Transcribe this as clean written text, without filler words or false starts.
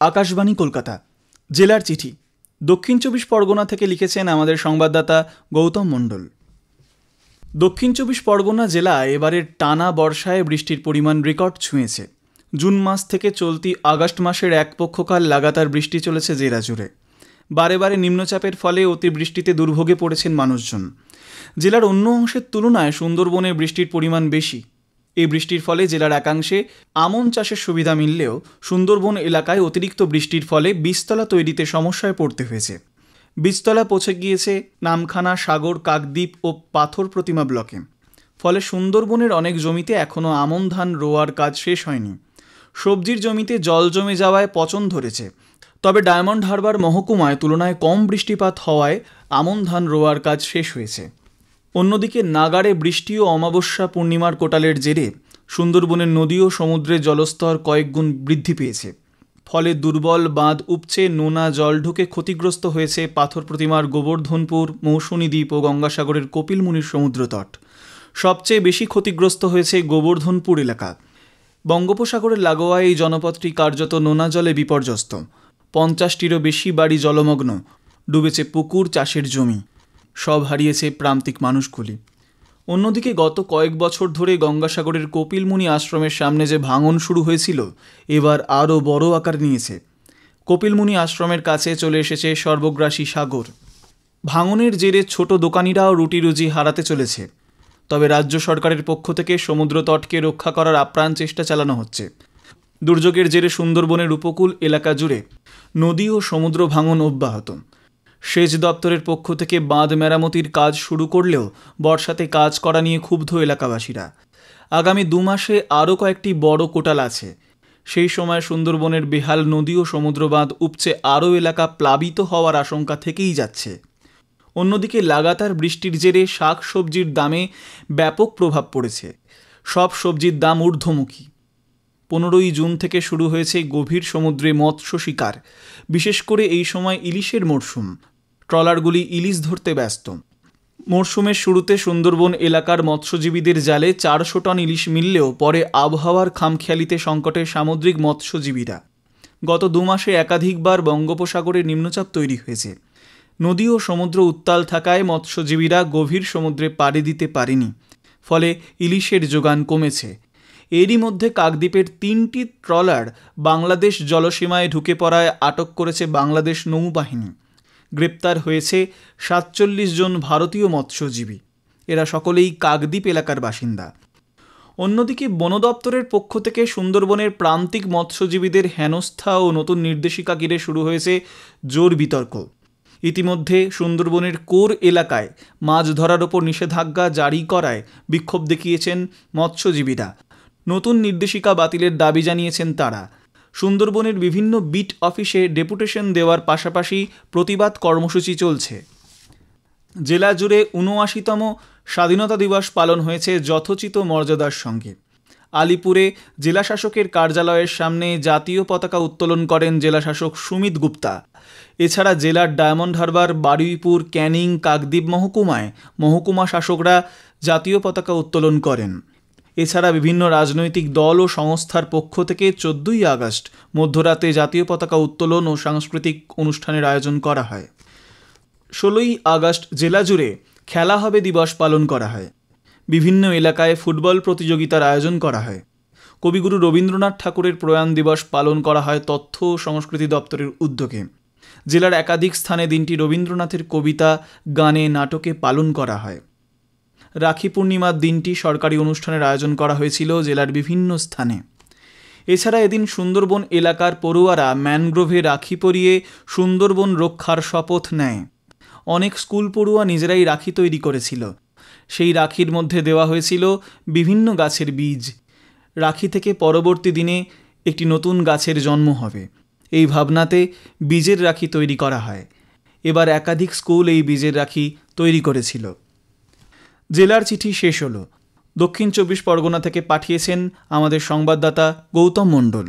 আকাশবাণী কলকাতা জেলার চিঠি দক্ষিণ চব্বিশ পরগনা থেকে লিখেছেন আমাদের সংবাদদাতা গৌতম মণ্ডল। দক্ষিণ চব্বিশ পরগনা জেলায় এবারের টানা বর্ষায় বৃষ্টির পরিমাণ রেকর্ড ছুঁয়েছে। জুন মাস থেকে চলতি আগস্ট মাসের এক পক্ষকাল লাগাতার বৃষ্টি চলেছে জেলা জুড়ে। বারে বারে নিম্নচাপের ফলে অতিবৃষ্টিতে দুর্ভোগে পড়েছেন মানুষজন। জেলার অন্য অংশের তুলনায় সুন্দরবনে বৃষ্টির পরিমাণ বেশি। এই বৃষ্টির ফলে জেলার একাংশে আমন চাষের সুবিধা মিললেও সুন্দরবন এলাকায় অতিরিক্ত বৃষ্টির ফলে বীজতলা তৈরিতে সমস্যায় পড়তে হয়েছে। বীজতলা পৌঁছে গিয়েছে নামখানা, সাগর, কাকদ্বীপ ও পাথর প্রতিমা ব্লকে। ফলে সুন্দরবনের অনেক জমিতে এখনও আমন ধান রোয়ার কাজ শেষ হয়নি। সবজির জমিতে জল জমে যাওয়ায় পচন ধরেছে। তবে ডায়মন্ড হারবার মহকুমায় তুলনায় কম বৃষ্টিপাত হওয়ায় আমন ধান রোয়ার কাজ শেষ হয়েছে। অন্যদিকে নাগাড়ে বৃষ্টি ও অমাবস্যা পূর্ণিমার কোটালের জেরে সুন্দরবনের নদী ও সমুদ্রের জলস্তর কয়েকগুণ বৃদ্ধি পেয়েছে। ফলে দুর্বল বাঁধ উপচে নোনা জল ঢুকে ক্ষতিগ্রস্ত হয়েছে পাথর প্রতিমার গোবর্ধনপুর, মৌসুনী দ্বীপ ও গঙ্গাসাগরের কপিলমুনির সমুদ্রতট। সবচেয়ে বেশি ক্ষতিগ্রস্ত হয়েছে গোবর্ধনপুর এলাকা। বঙ্গোপসাগরের লাগোয়া এই জনপদটি কার্যত নোনা জলে বিপর্যস্ত। 50টিরও বেশি বাড়ি জলমগ্ন, ডুবেছে পুকুর, চাষের জমি। সব হারিয়েছে প্রান্তিক মানুষগুলি। অন্যদিকে গত কয়েক বছর ধরে গঙ্গাসাগরের কপিলমুনি আশ্রমের সামনে যে ভাঙন শুরু হয়েছিল, এবার আরও বড় আকার নিয়েছে। কপিলমুনি আশ্রমের কাছে চলে এসেছে সর্বগ্রাসী সাগর। ভাঙনের জেরে ছোট দোকানিরাও রুটি রুজি হারাতে চলেছে। তবে রাজ্য সরকারের পক্ষ থেকে সমুদ্র তটকে রক্ষা করার আপ্রাণ চেষ্টা চালানো হচ্ছে। দুর্যোগের জেরে সুন্দরবনের উপকূল এলাকা জুড়ে নদী ও সমুদ্র ভাঙন অব্যাহত। সেচ দপ্তরের পক্ষ থেকে বাঁধ মেরামতির কাজ শুরু করলেও বর্ষাতে কাজ করা নিয়ে ক্ষুব্ধ এলাকাবাসীরা। আগামী 2 মাসে আরও কয়েকটি বড় কোটাল আছে। সেই সময় সুন্দরবনের বেহাল নদী ও সমুদ্র বাঁধ উপচে আরও এলাকা প্লাবিত হওয়ার আশঙ্কা থেকেই যাচ্ছে। অন্যদিকে লাগাতার বৃষ্টির জেরে শাক সবজির দামে ব্যাপক প্রভাব পড়েছে। সব সবজির দাম ঊর্ধ্বমুখী। 15ই জুন থেকে শুরু হয়েছে গভীর সমুদ্রে মৎস্য শিকার। বিশেষ করে এই সময় ইলিশের মরশুম। ট্রলারগুলি ইলিশ ধরতে ব্যস্ত। মরশুমের শুরুতে সুন্দরবন এলাকার মৎস্যজীবীদের জালে 400 টন ইলিশ মিললেও পরে আবহাওয়ার খামখেয়ালিতে সংকটে সামুদ্রিক মৎস্যজীবীরা। গত 2 মাসে একাধিকবার বঙ্গোপসাগরে নিম্নচাপ তৈরি হয়েছে। নদী ও সমুদ্র উত্তাল থাকায় মৎস্যজীবীরা গভীর সমুদ্রে পাড়ি দিতে পারেনি। ফলে ইলিশের যোগান কমেছে। এরই মধ্যে কাকদ্বীপের 3টি ট্রলার বাংলাদেশ জলসীমায় ঢুকে পড়ায় আটক করেছে বাংলাদেশ নৌবাহিনী। গ্রেপ্তার হয়েছে 47 জন ভারতীয় মৎস্যজীবী। এরা সকলেই কাকদ্বীপ এলাকার বাসিন্দা। অন্যদিকে বন দপ্তরের পক্ষ থেকে সুন্দরবনের প্রান্তিক মৎস্যজীবীদের হেনস্থা ও নতুন নির্দেশিকা ঘিরে শুরু হয়েছে জোর বিতর্ক। ইতিমধ্যে সুন্দরবনের কোর এলাকায় মাছ ধরার ওপর নিষেধাজ্ঞা জারি করায় বিক্ষোভ দেখিয়েছেন মৎস্যজীবীরা। নতুন নির্দেশিকা বাতিলের দাবি জানিয়েছেন তারা। সুন্দরবনের বিভিন্ন বিট অফিসে ডেপুটেশন দেওয়ার পাশাপাশি প্রতিবাদ কর্মসূচি চলছে। জেলা জুড়ে ৭৯তম স্বাধীনতা দিবস পালন হয়েছে যথোচিত মর্যাদার সঙ্গে। আলিপুরে জেলাশাসকের কার্যালয়ের সামনে জাতীয় পতাকা উত্তোলন করেন জেলাশাসক সুমিত গুপ্তা। এছাড়া জেলার ডায়মন্ড হারবার, বারুইপুর, ক্যানিং, কাকদ্বীপ মহকুমায় মহকুমা শাসকরা জাতীয় পতাকা উত্তোলন করেন। এছাড়া বিভিন্ন রাজনৈতিক দল ও সংস্থার পক্ষ থেকে 14ই আগস্ট মধ্যরাতে জাতীয় পতাকা উত্তোলন ও সাংস্কৃতিক অনুষ্ঠানের আয়োজন করা হয়। 16ই আগস্ট জেলা জুড়ে খেলা হবে দিবস পালন করা হয়। বিভিন্ন এলাকায় ফুটবল প্রতিযোগিতার আয়োজন করা হয়। কবিগুরু রবীন্দ্রনাথ ঠাকুরের প্রয়াণ দিবস পালন করা হয় তথ্য ও সংস্কৃতি দপ্তরের উদ্যোগে। জেলার একাধিক স্থানে দিনটি রবীন্দ্রনাথের কবিতা, গানে, নাটকে পালন করা হয়। রাখি পূর্ণিমার দিনটি সরকারি অনুষ্ঠানের আয়োজন করা হয়েছিল জেলার বিভিন্ন স্থানে। এছাড়া এদিন সুন্দরবন এলাকার পড়ুয়ারা ম্যানগ্রোভে রাখি পরিয়ে সুন্দরবন রক্ষার শপথ নেয়। অনেক স্কুল পড়ুয়া নিজেরাই রাখি তৈরি করেছিল। সেই রাখির মধ্যে দেওয়া হয়েছিল বিভিন্ন গাছের বীজ। রাখি থেকে পরবর্তী দিনে একটি নতুন গাছের জন্ম হবে, এই ভাবনাতে বীজের রাখি তৈরি করা হয়। এবার একাধিক স্কুল এই বীজের রাখি তৈরি করেছিল। জেলার চিঠি শেষ হলো। দক্ষিণ চব্বিশ পরগনা থেকে পাঠিয়েছেন আমাদের সংবাদদাতা গৌতম মণ্ডল।